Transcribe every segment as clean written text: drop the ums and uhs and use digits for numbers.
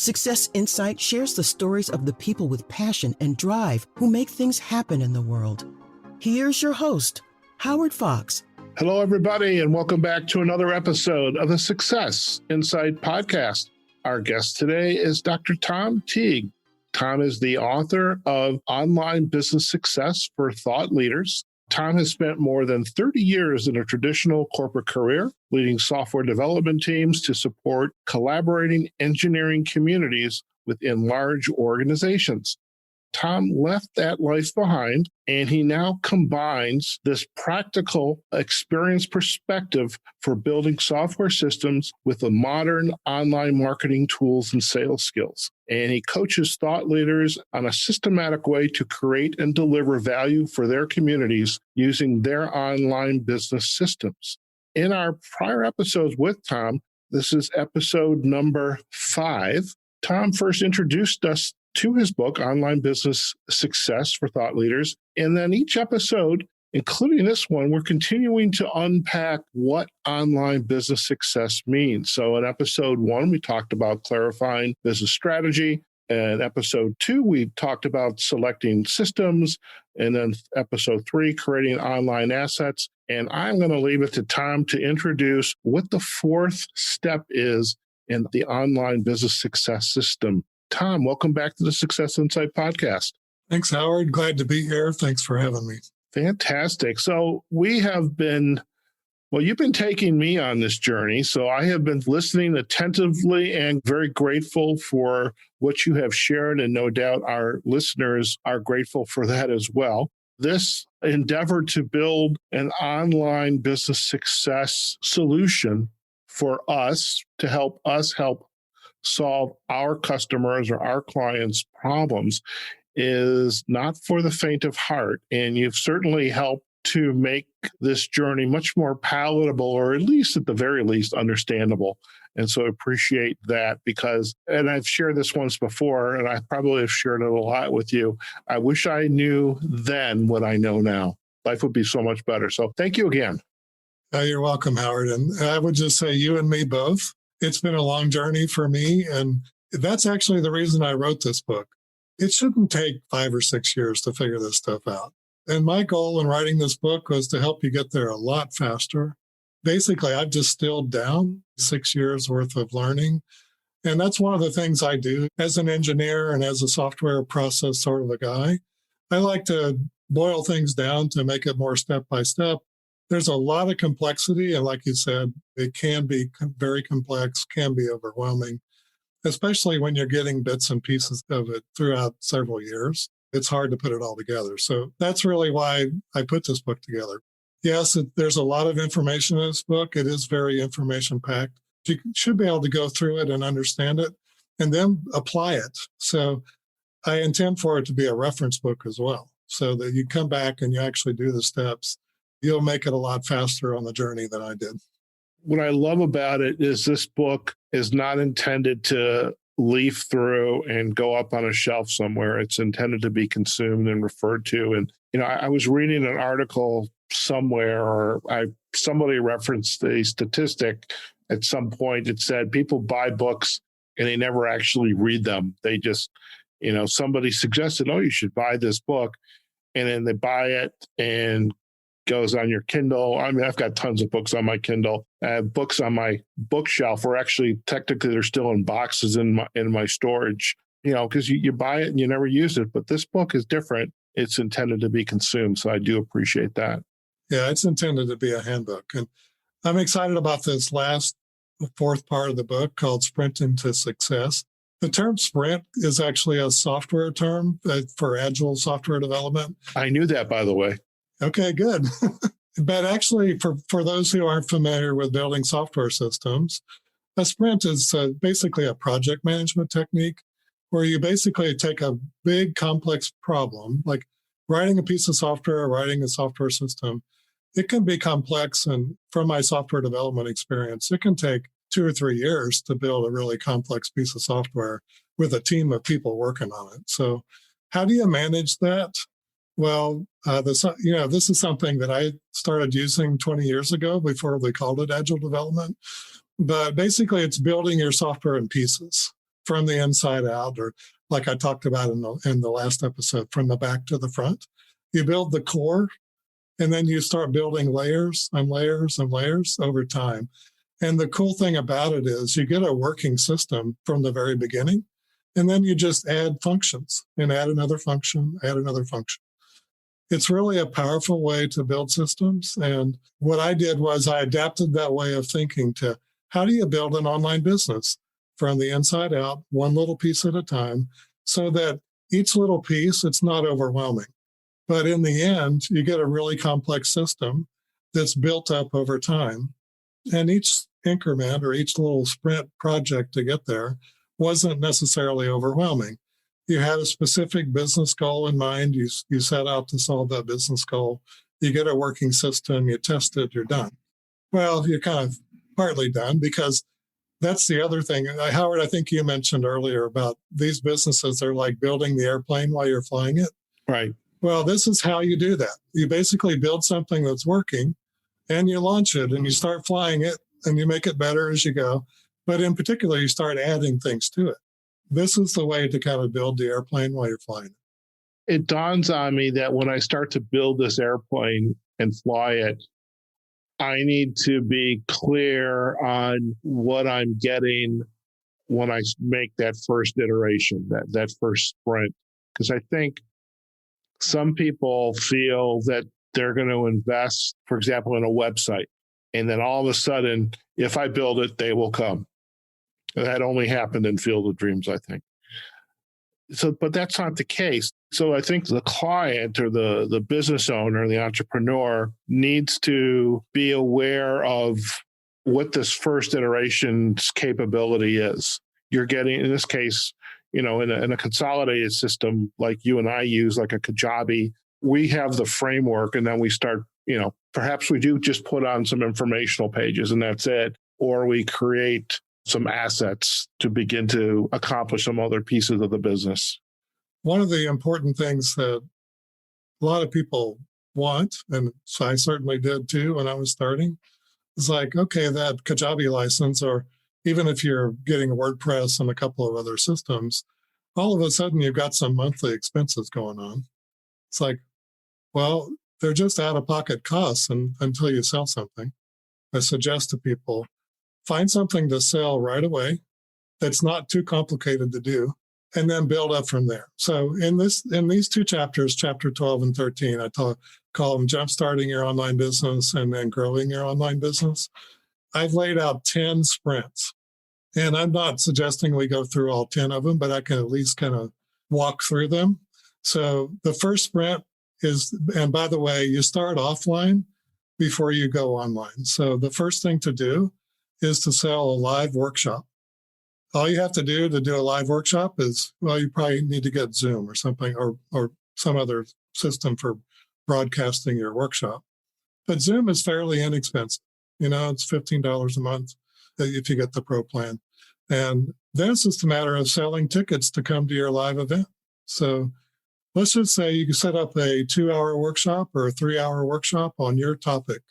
Success Insight shares the stories of the people with passion and drive who make things happen in the world. Here's your host, Howard Fox. Hello, everybody, and welcome back to another episode of the Success Insight podcast. Our guest today is Dr. Tom Teague. Tom is the author of Online Business Success for Thought Leaders. Tom has spent more than 30 years in a traditional corporate career, leading software development teams to support collaborating engineering communities within large organizations. Tom left that life behind, and he now combines this practical experience perspective for building software systems with the modern online marketing tools and sales skills. And he coaches thought leaders on a systematic way to create and deliver value for their communities using their online business systems. In our prior episodes with Tom, this is episode number 5, Tom first introduced us to his book, Online Business Success for Thought Leaders. And then each episode, including this one, we're continuing to unpack what online business success means. So in episode 1, we talked about clarifying business strategy. And episode 2, we talked about selecting systems. And then episode 3, creating online assets. And I'm going to leave it to Tom to introduce what the 4th step is in the online business success system. Tom, welcome back to the Success Insight podcast. Thanks, Howard. Glad to be here. Thanks for having me. Fantastic. So you've been taking me on this journey. So I have been listening attentively and very grateful for what you have shared. And no doubt our listeners are grateful for that as well. This endeavor to build an online business success solution for us to help solve our customers or our clients' problems is not for the faint of heart. And you've certainly helped to make this journey much more palatable, or at least at the very least understandable. And so I appreciate that and I've shared this once before, and I probably have shared it a lot with you. I wish I knew then what I know now. Life would be so much better. So thank you again. You're welcome, Howard. And I would just say you and me both. It's been a long journey for me, and that's actually the reason I wrote this book. It shouldn't take 5 or 6 years to figure this stuff out. And my goal in writing this book was to help you get there a lot faster. Basically, I've distilled down 6 years worth of learning. And that's one of the things I do as an engineer and as a software process sort of a guy. I like to boil things down to make it more step by step. There's a lot of complexity, and like you said, it can be very complex, can be overwhelming, especially when you're getting bits and pieces of it throughout several years. It's hard to put it all together. So that's really why I put this book together. Yes, there's a lot of information in this book. It is very information-packed. You should be able to go through it and understand it and then apply it. So I intend for it to be a reference book as well, so that you come back and you actually do the steps. You'll make it a lot faster on the journey than I did. What I love about it is this book is not intended to leaf through and go up on a shelf somewhere. It's intended to be consumed and referred to. And, I was reading an article somewhere, or somebody referenced a statistic at some point. It said people buy books and they never actually read them. They just, somebody suggested, oh, you should buy this book. And then they buy it and goes on your Kindle. I mean, I've got tons of books on my Kindle. I have books on my bookshelf, or actually technically they're still in boxes in my storage, because you buy it and you never use it. But this book is different. It's intended to be consumed. So I do appreciate that. Yeah, it's intended to be a handbook. And I'm excited about this last 4th part of the book called Sprint into Success. The term sprint is actually a software term for agile software development. I knew that, by the way. Okay, good. But actually, for those who aren't familiar with building software systems, a sprint is basically a project management technique where you basically take a big, complex problem, like writing a piece of software, writing a software system. It can be complex, and from my software development experience, it can take 2 or 3 years to build a really complex piece of software with a team of people working on it. So how do you manage that? Well, this is something that I started using 20 years ago before we called it agile development. But basically, it's building your software in pieces. from the inside out, or like I talked about in the last episode, from the back to the front. You build the core, and then you start building layers and layers and layers over time. And the cool thing about it is you get a working system from the very beginning, and then you just add functions and add another function, add another function. It's really a powerful way to build systems. And what I did was I adapted that way of thinking to how do you build an online business from the inside out, one little piece at a time, so that each little piece, it's not overwhelming. But in the end, you get a really complex system that's built up over time. And each increment or each little sprint project to get there wasn't necessarily overwhelming. You had a specific business goal in mind. You set out to solve that business goal. You get a working system, you test it, you're done. Well, you're kind of partly done because that's the other thing. Howard, I think you mentioned earlier about these businesses are like building the airplane while you're flying it. Right. Well, this is how you do that. You basically build something that's working and you launch it and you start flying it and you make it better as you go. But in particular, you start adding things to it. This is the way to kind of build the airplane while you're flying. It dawns on me that when I start to build this airplane and fly it, I need to be clear on what I'm getting when I make that first iteration, that first sprint. Because I think some people feel that they're going to invest, for example, in a website. And then all of a sudden, if I build it, they will come. That only happened in Field of Dreams, I think. So, but that's not the case. So I think the client or the business owner, the entrepreneur needs to be aware of what this first iteration's capability is. You're getting, in this case, in a consolidated system like you and I use, like a Kajabi, we have the framework and then we start, perhaps we do just put on some informational pages and that's it. Or we create some assets to begin to accomplish some other pieces of the business. One of the important things that a lot of people want, and so I certainly did too when I was starting, is like, okay, that Kajabi license, or even if you're getting WordPress and a couple of other systems, all of a sudden you've got some monthly expenses going on. It's like, well, they're just out-of-pocket costs until you sell something. I suggest to people, find something to sell right away that's not too complicated to do, and then build up from there. So in these two chapters, chapter 12 and 13, I call them Jumpstarting Your Online Business and then Growing Your Online Business. I've laid out 10 sprints. And I'm not suggesting we go through all 10 of them, but I can at least kind of walk through them. So the first sprint is, and by the way, you start offline before you go online. So the first thing to do is to sell a live workshop. All you have to do a live workshop is, well, you probably need to get Zoom or something, or some other system for broadcasting your workshop. But Zoom is fairly inexpensive. It's $15 a month if you get the pro plan. And then it's just a matter of selling tickets to come to your live event. So let's just say you can set up a 2-hour workshop or a 3-hour workshop on your topic.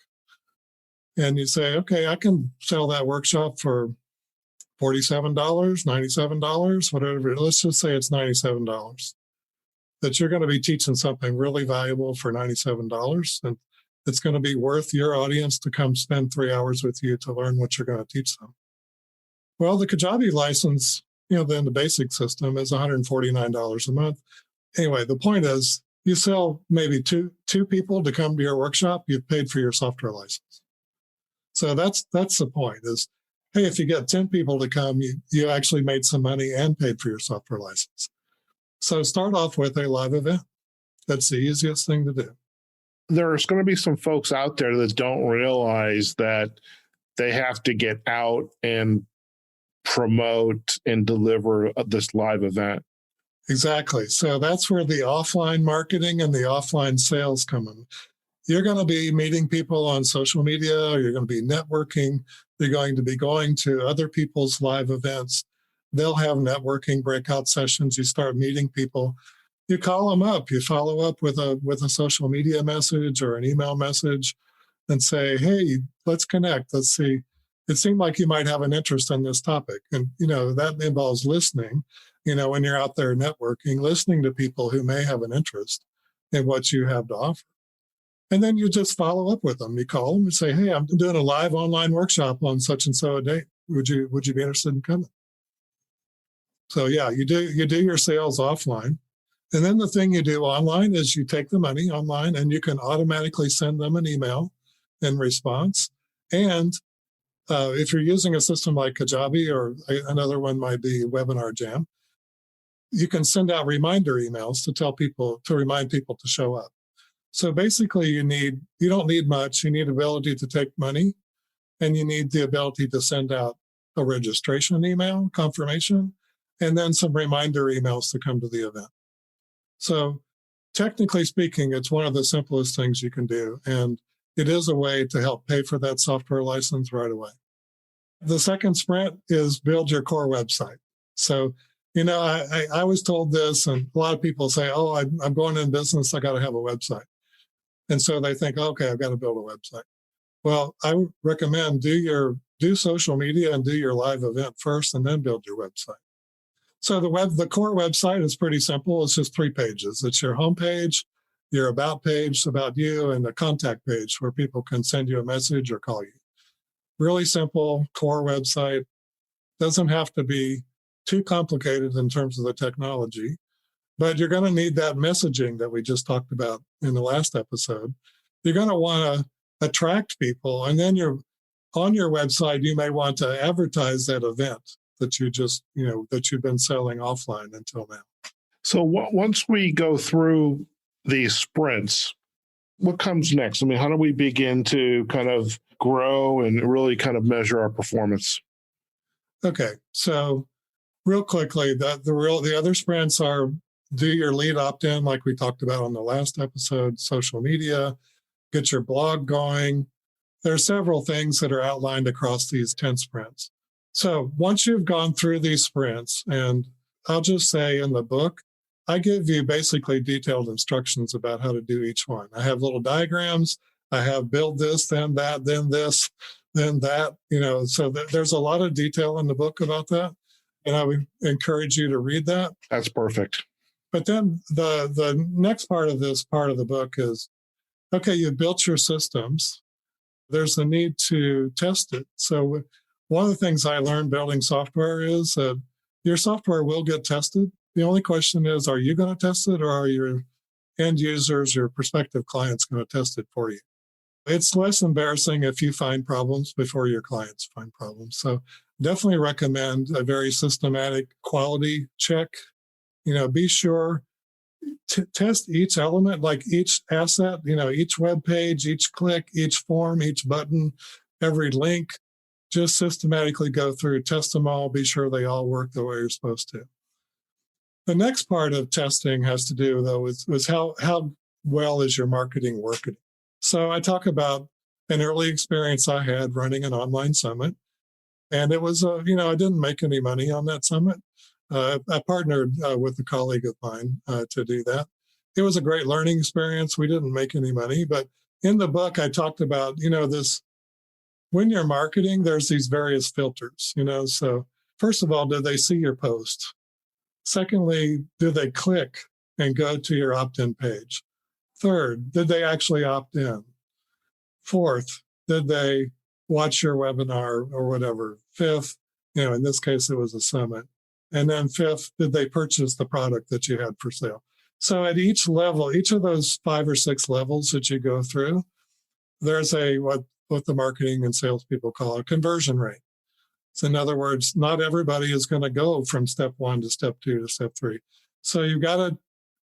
And you say, okay, I can sell that workshop for $47, $97, whatever. Let's just say it's $97. That you're going to be teaching something really valuable for $97. And it's going to be worth your audience to come spend 3 hours with you to learn what you're going to teach them. Well, the Kajabi license, then the basic system is $149 a month. Anyway, the point is you sell maybe two people to come to your workshop, you've paid for your software license. So that's the point is, hey, if you get 10 people to come, you actually made some money and paid for your software license. So start off with a live event. That's the easiest thing to do. There's going to be some folks out there that don't realize that they have to get out and promote and deliver this live event. Exactly. So that's where the offline marketing and the offline sales come in. You're going to be meeting people on social media, or you're going to be networking. You're going to be going to other people's live events. They'll have networking breakout sessions. You start meeting people. You call them up. You follow up with a social media message or an email message and say, hey, let's connect. Let's see it seemed like you might have an interest in this topic. And, that involves listening, when you're out there networking, listening to people who may have an interest in what you have to offer. And then you just follow up with them. You call them and say, hey, I'm doing a live online workshop on such and so a date. Would you be interested in coming? So yeah, you do your sales offline. And then the thing you do online is you take the money online and you can automatically send them an email in response. And if you're using a system like Kajabi, or another one might be Webinar Jam, you can send out reminder emails to remind people to show up. So basically you don't need much. You need ability to take money, and you need the ability to send out a registration email confirmation, and then some reminder emails to come to the event. So technically speaking, it's one of the simplest things you can do. And it is a way to help pay for that software license right away. The second sprint is build your core website. So, I was told this, and a lot of people say, oh, I'm going in business, I got to have a website. And so they think, okay, I've got to build a website. Well, I would recommend do social media and do your live event first, and then build your website. So the core website is pretty simple. It's just 3 pages. It's your homepage, your about page about you, and a contact page where people can send you a message or call you. Really simple core website. Doesn't have to be too complicated in terms of the technology, but you're going to need that messaging that we just talked about in the last episode. You're going to want to attract people, and then on your website, you may want to advertise that event that that you've been selling offline until now. So once we go through these sprints, what comes next? I mean, how do we begin to kind of grow and really kind of measure our performance? Okay, so real quickly, the other sprints are do your lead opt-in, like we talked about on the last episode, social media, get your blog going. There are several things that are outlined across these 10 sprints. So once you've gone through these sprints, and I'll just say in the book, I give you basically detailed instructions about how to do each one. I have little diagrams. I have build this, then that, then this, then that, so there's a lot of detail in the book about that. And I would encourage you to read that. That's perfect. But then the next part of this part of the book is, okay, you've built your systems. There's a need to test it. So one of the things I learned building software is that your software will get tested. The only question is, are you going to test it, or are your end users, your prospective clients, going to test it for you? It's less embarrassing if you find problems before your clients find problems. So definitely recommend a very systematic quality check. Be sure to test each element, like each asset, each web page, each click, each form, each button, every link. Just systematically go through, test them all, be sure they all work the way you're supposed to. The next part of testing has to do, though, with how well is your marketing working. So I talk about an early experience I had running an online summit. And it was, I didn't make any money on that summit. I partnered with a colleague of mine to do that. It was a great learning experience. We didn't make any money. But in the book, I talked about, this, when you're marketing, there's these various filters, So first of all, did they see your post? Secondly, did they click and go to your opt-in page? Third, did they actually opt in? Fourth, did they watch your webinar or whatever? Fifth, in this case, it was a summit. And then fifth, did they purchase the product that you had for sale? So at each level, each of those 5 or 6 levels that you go through, there's what the marketing and salespeople call a conversion rate. So in other words, not everybody is going to go from step 1 to step 2 to step 3. So you've got to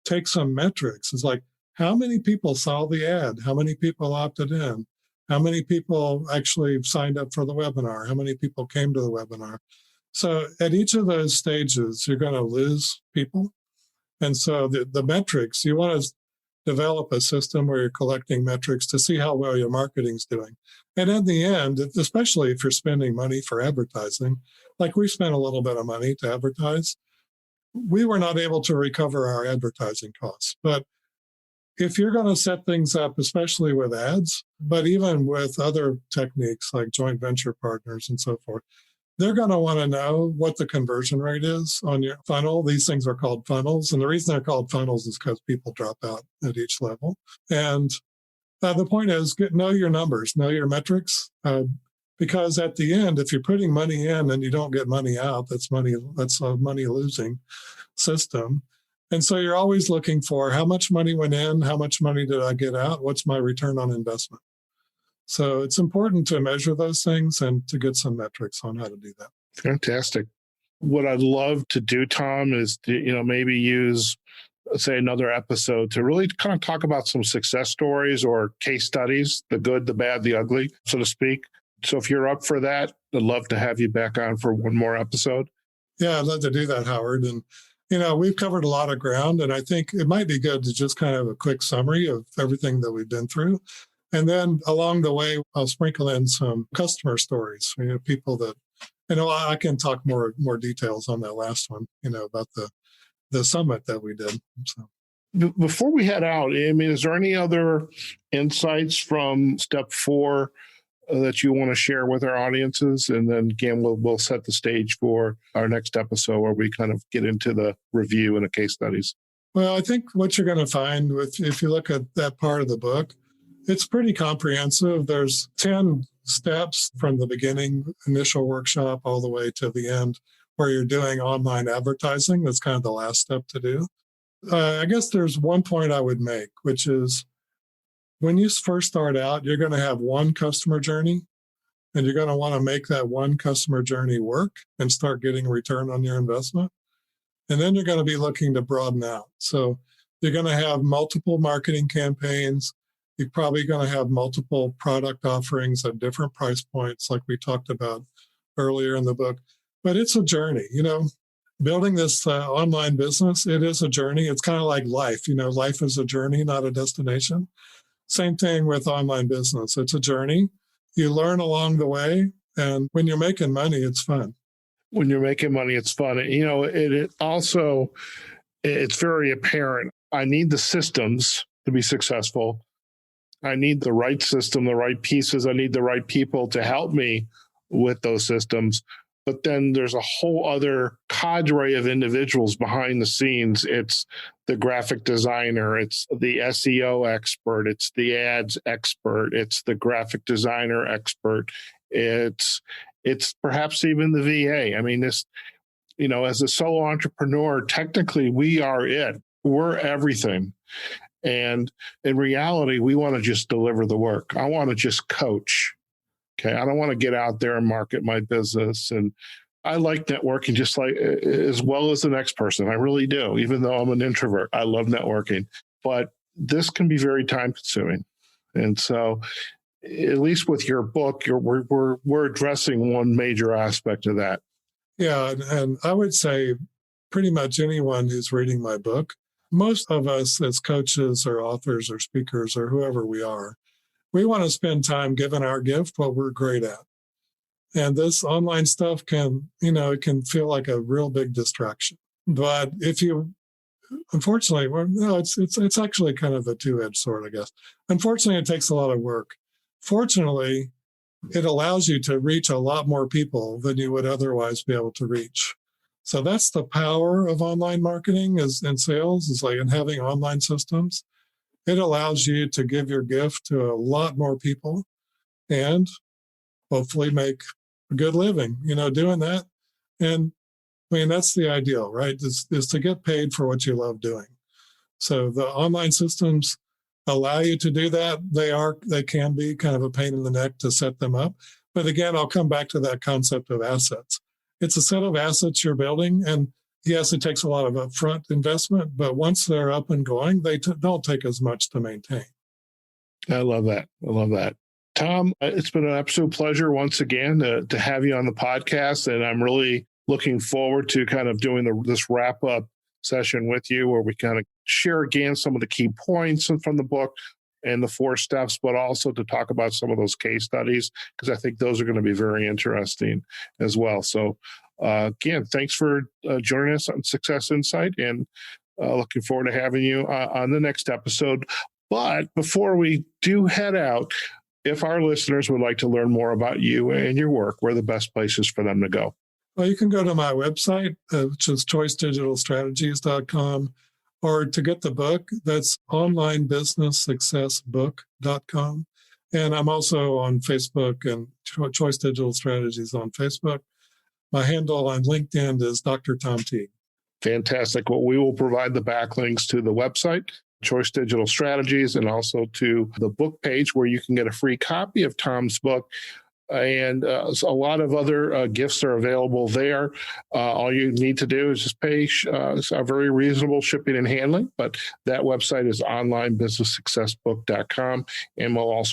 take some metrics. It's like, how many people saw the ad? How many people opted in? How many people actually signed up for the webinar? How many people came to the webinar? So at each of those stages, you're going to lose people. And so the metrics, you want to develop a system where you're collecting metrics to see how well your marketing's doing. And in the end, especially if you're spending money for advertising, like we spent a little bit of money to advertise, we were not able to recover our advertising costs. But if you're going to set things up, especially with ads, but even with other techniques like joint venture partners and so forth, they're going to want to know what the conversion rate is on your funnel. These things are called funnels. And the reason they're called funnels is because people drop out at each level. And the point is, know your numbers, know your metrics, because at the end, if you're putting money in and you don't get money out, that's a money losing system. And so you're always looking for how much money went in, how much money did I get out, what's my return on investment. So it's important to measure those things and to get some metrics on how to do that. Fantastic. What I'd love to do, Tom, is to, maybe use, say, another episode to really kind of talk about some success stories or case studies, the good, the bad, the ugly, so to speak. So if you're up for that, I'd love to have you back on for one more episode. Yeah, I'd love to do that, Howard. And, we've covered a lot of ground, and I think it might be good to just kind of a quick summary of everything that we've been through. And then along the way, I'll sprinkle in some customer stories, people that, I can talk more details on that last one, about the summit that we did. So. Before we head out, is there any other insights from step 4 that you want to share with our audiences? And then again, we'll set the stage for our next episode where we kind of get into the review and the case studies. Well, I think what you're going to find if you look at that part of the book, it's pretty comprehensive. There's 10 steps from the beginning, initial workshop, all the way to the end, where you're doing online advertising. That's kind of the last step to do. I guess there's one point I would make, which is when you first start out, you're going to have one customer journey, and you're going to want to make that one customer journey work and start getting a return on your investment. And then you're going to be looking to broaden out. So you're going to have multiple marketing campaigns. You're probably going to have multiple product offerings at different price points, like we talked about earlier in the book. But it's a journey, building this online business. It is a journey. It's kind of like life. Life is a journey, not a destination. Same thing with online business. It's a journey. You learn along the way. And when you're making money, it's fun. When you're making money, it's fun. It also, it's very apparent. I need the systems to be successful. I need the right system, the right pieces. I need the right people to help me with those systems. But then there's a whole other cadre of individuals behind the scenes. It's the graphic designer, it's the SEO expert, it's the ads expert, it's the graphic designer expert, it's perhaps even the VA. As a solo entrepreneur, technically we are it. We're everything. And in reality, we want to just deliver the work. I want to just coach. Okay. I don't want to get out there and market my business. And I like networking just like as well as the next person. I really do. Even though I'm an introvert, I love networking, but this can be very time consuming. And so at least with your book, we're addressing one major aspect of that. Yeah. And I would say pretty much anyone who's reading my book, most of us as coaches or authors or speakers or whoever we are, we want to spend time giving our gift what we're great at. And this online stuff can, it can feel like a real big distraction. But unfortunately, it's actually kind of a two-edged sword, I guess. Unfortunately, it takes a lot of work. Fortunately, it allows you to reach a lot more people than you would otherwise be able to reach. So that's the power of online marketing and sales is like in having online systems. It allows you to give your gift to a lot more people and hopefully make a good living, doing that. And that's the ideal, right? Is to get paid for what you love doing. So the online systems allow you to do that. They can be kind of a pain in the neck to set them up. But again, I'll come back to that concept of assets. It's a set of assets you're building. And yes, it takes a lot of upfront investment, but once they're up and going, they don't take as much to maintain. I love that. Tom, it's been an absolute pleasure once again to have you on the podcast. And I'm really looking forward to kind of doing this wrap up session with you where we kind of share again some of the key points from the book and the 4 steps, but also to talk about some of those case studies, because I think those are going to be very interesting as well. So again, thanks for joining us on Success Insight, and Looking forward to having you on the next episode. But before we do head out, if our listeners would like to learn more about you and your work, where are the best places for them to go? Well, you can go to my website, which is choicedigitalstrategies.com, or to get the book, that's onlinebusinesssuccessbook.com. And I'm also on Facebook and Choice Digital Strategies on Facebook. My handle on LinkedIn is Dr. Tom Teague. Fantastic. Well, we will provide the backlinks to the website, Choice Digital Strategies, and also to the book page where you can get a free copy of Tom's book. And a lot of other gifts are available there. All you need to do is just pay a very reasonable shipping and handling. But that website is onlinebusinesssuccessbook.com. And we'll also